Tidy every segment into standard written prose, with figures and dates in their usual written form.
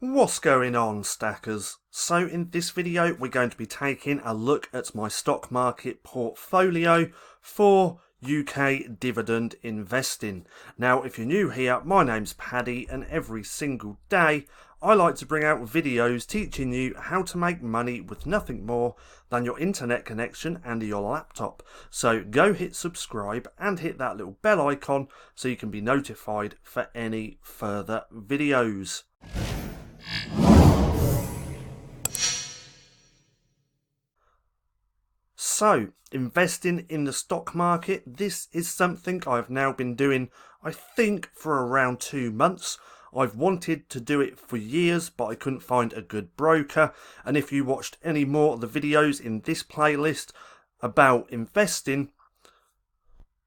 What's going on, stackers? So in this video we're going to be taking a look at my stock market portfolio for UK dividend investing. Now if you're new here, my name's Paddy and every single day I like to bring out videos teaching you how to make money with nothing more than your internet connection and your laptop. So go hit subscribe and hit that little bell icon so you can be notified for any further videos. So, investing in the stock market, this is something I've now been doing, I think, for around 2 months. I've wanted to do it for years, but I couldn't find a good broker. And if you watched any more of the videos in this playlist about investing,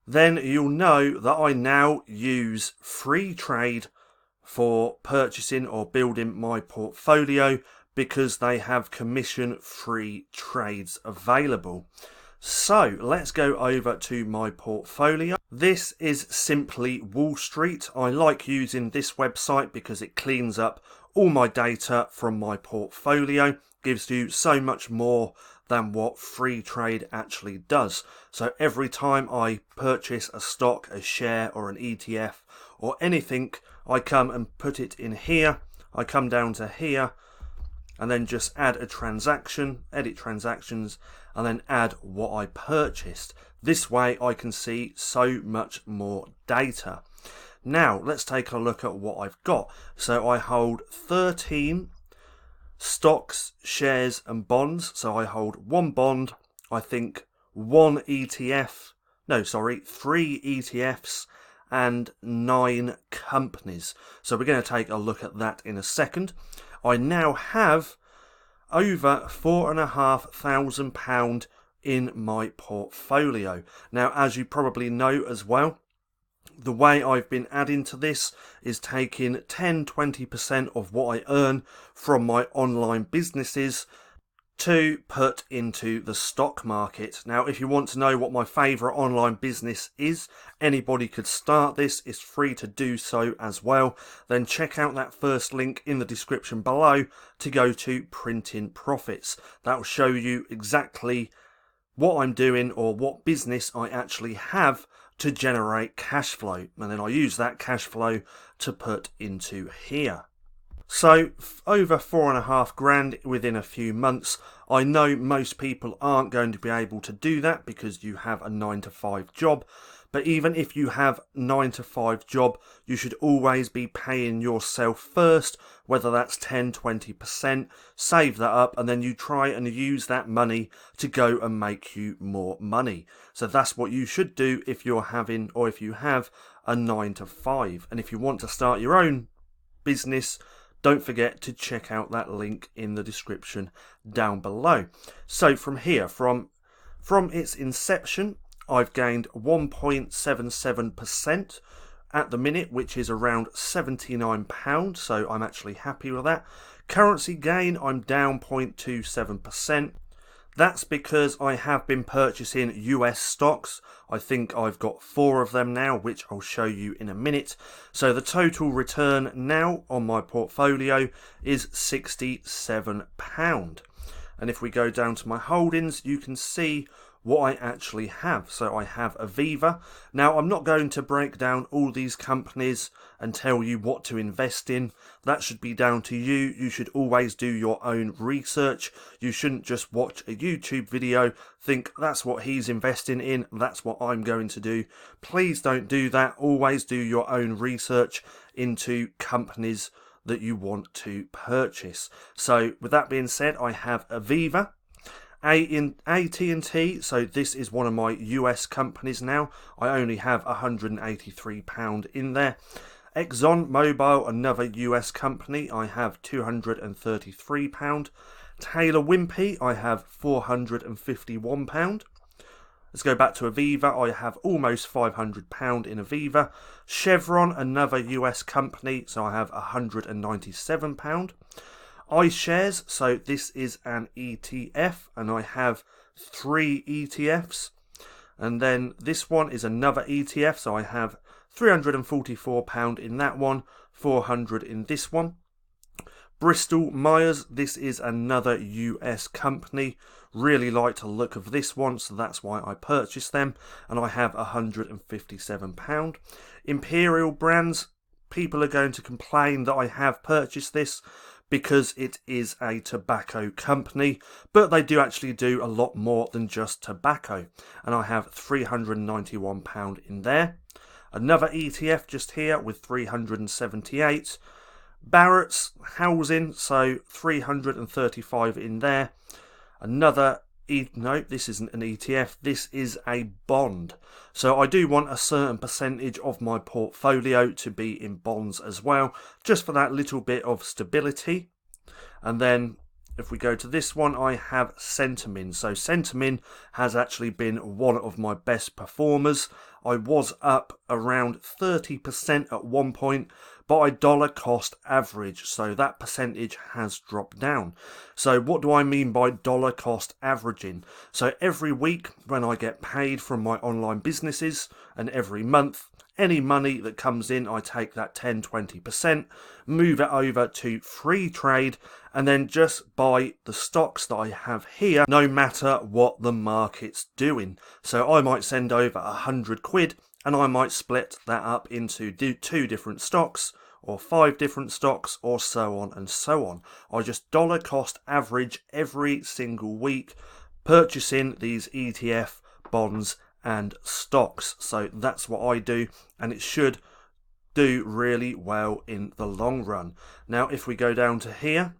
then you'll know that I now use Freetrade for purchasing or building my portfolio, because they have commission-free trades available. So let's go over to my portfolio. This is simply Wall Street. I like using this website because it cleans up all my data from my portfolio, gives you so much more than what Freetrade actually does. So every time I purchase a stock, a share or an ETF or anything, I come and put it in here. I come down to here and then just add a transaction, edit transactions, and then add what I purchased. This way I can see so much more data. Now let's take a look at what I've got. So I hold 13 stocks, shares and bonds. So I hold one bond, I think one ETF, no sorry, 3 ETFs and 9 companies. So we're going to take a look at that in a second. I now have over £4,500 in my portfolio. Now, as you probably know as well, the way I've been adding to this is taking 10-20% of what I earn from my online businesses to put into the stock market. Now, if you want to know what my favourite online business is, anybody could start this. It's free to do so as well. Then check out that first link in the description below to go to Printing Profits. That will show you exactly what I'm doing or what business I actually have to generate cash flow. And then I use that cash flow to put into here. So over £4,500 within a few months. I know most people aren't going to be able to do that because you have a 9-to-5 job. But even if you have a 9-to-5 job, you should always be paying yourself first, whether that's 10-20%. Save that up and then you try and use that money to go and make you more money. So that's what you should do if you're having, or if you have a 9-to-5. And if you want to start your own business, don't forget to check out that link in the description down below. So from here, from its inception, I've gained 1.77% at the minute, which is around £79. So I'm actually happy with that. Currency gain, I'm down 0.27%. That's because I have been purchasing US stocks. I think I've got 4 of them now, which I'll show you in a minute. So the total return now on my portfolio is £67. And if we go down to my holdings, you can see what I actually have. So I have Aviva. Now I'm not going to break down all these companies and tell you what to invest in. That should be down to you. You should always do your own research. You shouldn't just watch a YouTube video, think that's what he's investing in, that's what I'm going to do. Please don't do that. Always do your own research into companies that you want to purchase. So with that being said, I have Aviva. AT&T, so this is one of my US companies now. I only have £183 in there. Exxon Mobil, another US company, I have £233. Taylor Wimpey, I have £451. Let's go back to Aviva. I have almost £500 in Aviva. Chevron, another US company, so I have £197. iShares, so this is an ETF and I have 3 ETFs. And then this one is another ETF, so I have £344 in that one, £400 in this one. Bristol Myers, this is another US company. Really like the look of this one, so that's why I purchased them, and I have £157. Imperial Brands, people are going to complain that I have purchased this because it is a tobacco company, but they do actually do a lot more than just tobacco, and I have £391 in there. Another ETF just here with 378. Barrett's housing, so 335 in there. Another, no, this isn't an ETF, this is a bond. So I do want a certain percentage of my portfolio to be in bonds as well, just for that little bit of stability. And then if we go to this one, I have Centamin. So Centamin has actually been one of my best performers. I was up around 30% at one point, but I dollar cost average, so that percentage has dropped down. So what do I mean by dollar cost averaging? So every week when I get paid from my online businesses, and every month, any money that comes in, I take that 10-20%, move it over to free trade, and then just buy the stocks that I have here, no matter what the market's doing. So I might send over £100, and I might split that up into 2 different stocks, or 5 different stocks, or so on and so on. I just dollar cost average every single week, purchasing these ETF, bonds, and stocks. So that's what I do, and it should do really well in the long run. Now if we go down to here,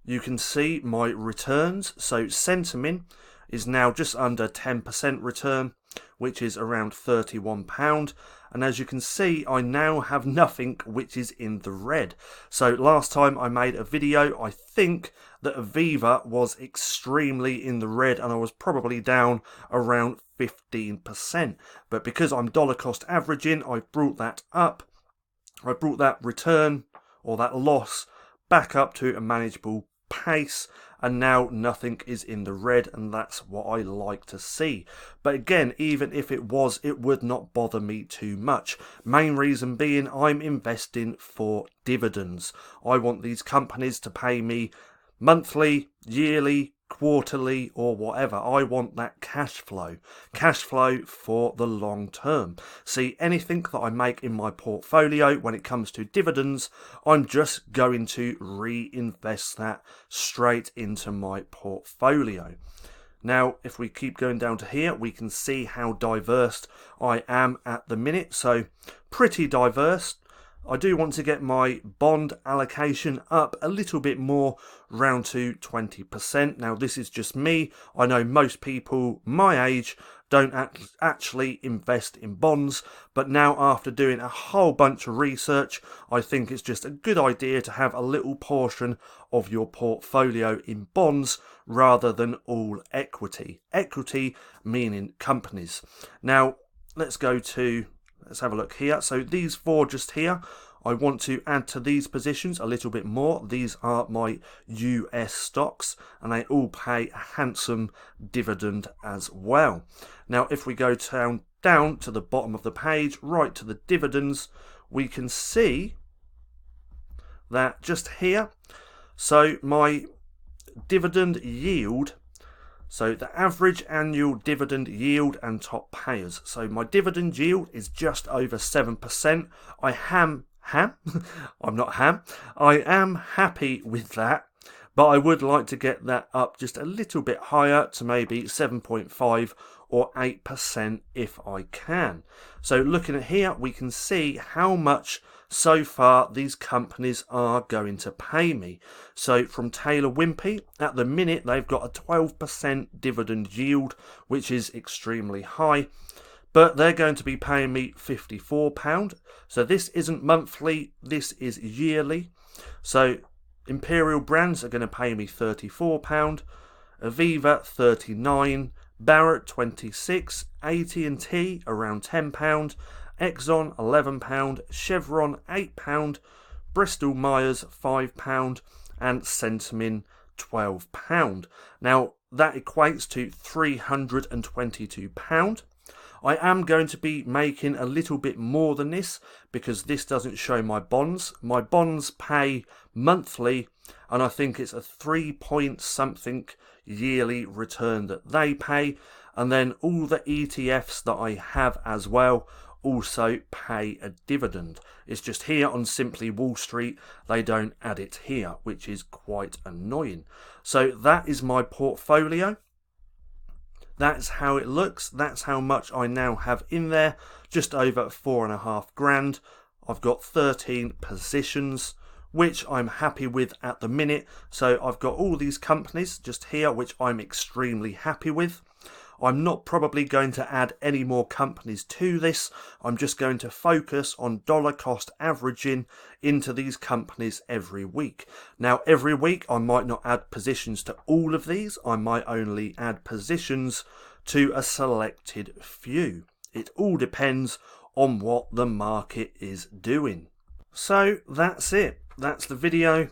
you can see my returns. So Centamin is now just under 10% return, which is around £31. And as you can see, I now have nothing which is in the red. So last time I made a video, I think that Aviva was extremely in the red, and I was probably down around 15%. But because I'm dollar cost averaging, I brought that up. I brought that return, or that loss, back up to a manageable pace, and now nothing is in the red, and that's what I like to see. But again, even if it was, it would not bother me too much. Main reason being, I'm investing for dividends. I want these companies to pay me monthly, yearly, quarterly, or whatever. I want that cash flow for the long term. See, anything that I make in my portfolio when it comes to dividends, I'm just going to reinvest that straight into my portfolio. Now, if we keep going down to here, we can see how diverse I am at the minute. So pretty diverse. I do want to get my bond allocation up a little bit more, round to 20%. Now this is just me. I know most people my age don't actually invest in bonds, but now after doing a whole bunch of research, I think it's just a good idea to have a little portion of your portfolio in bonds rather than all equity. Equity meaning companies. Now let's have a look here. So these 4 just here, I want to add to these positions a little bit more. These are my US stocks, and they all pay a handsome dividend as well. Now if we go down to the bottom of the page, right to the dividends, we can see that just here, so my dividend yield, so the average annual dividend yield and top payers. So my dividend yield is just over 7%. I am happy with that, but I would like to get that up just a little bit higher to maybe 7.5 or 8% if I can. So looking at here, we can see how much so far these companies are going to pay me. So from Taylor Wimpey, at the minute they've got a 12% dividend yield, which is extremely high, but they're going to be paying me £54. So this isn't monthly, this is yearly. So Imperial Brands are going to pay me £34, Aviva £39, Barrett £26, AT&T around £10, Exxon £11, Chevron £8, Bristol Myers £5, and Centamin £12. Now that equates to £322. I am going to be making a little bit more than this because this doesn't show my bonds. My bonds pay monthly, and I think it's a 3 point something yearly return that they pay. And then all the ETFs that I have as well also pay a dividend. It's just here on Simply Wall Street, they don't add it here, which is quite annoying. So that is my portfolio. That's how it looks. That's how much I now have in there. Just over 4.5 grand. I've got 13 positions, which I'm happy with at the minute. So I've got all these companies just here, which I'm extremely happy with. I'm not probably going to add any more companies to this. I'm just going to focus on dollar cost averaging into these companies every week. Now, every week I might not add positions to all of these. I might only add positions to a selected few. It all depends on what the market is doing. So that's it. That's the video.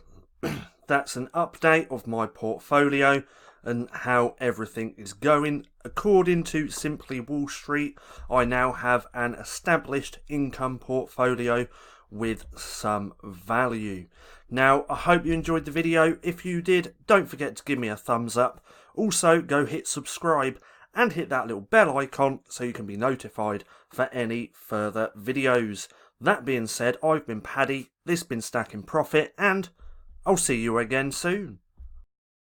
That's an update of my portfolio and how everything is going. According to Simply Wall Street, I now have an established income portfolio with some value. Now, I hope you enjoyed the video. If you did, don't forget to give me a thumbs up. Also, go hit subscribe and hit that little bell icon so you can be notified for any further videos. That being said, I've been Paddy, this has been Stacking Profit, and I'll see you again soon.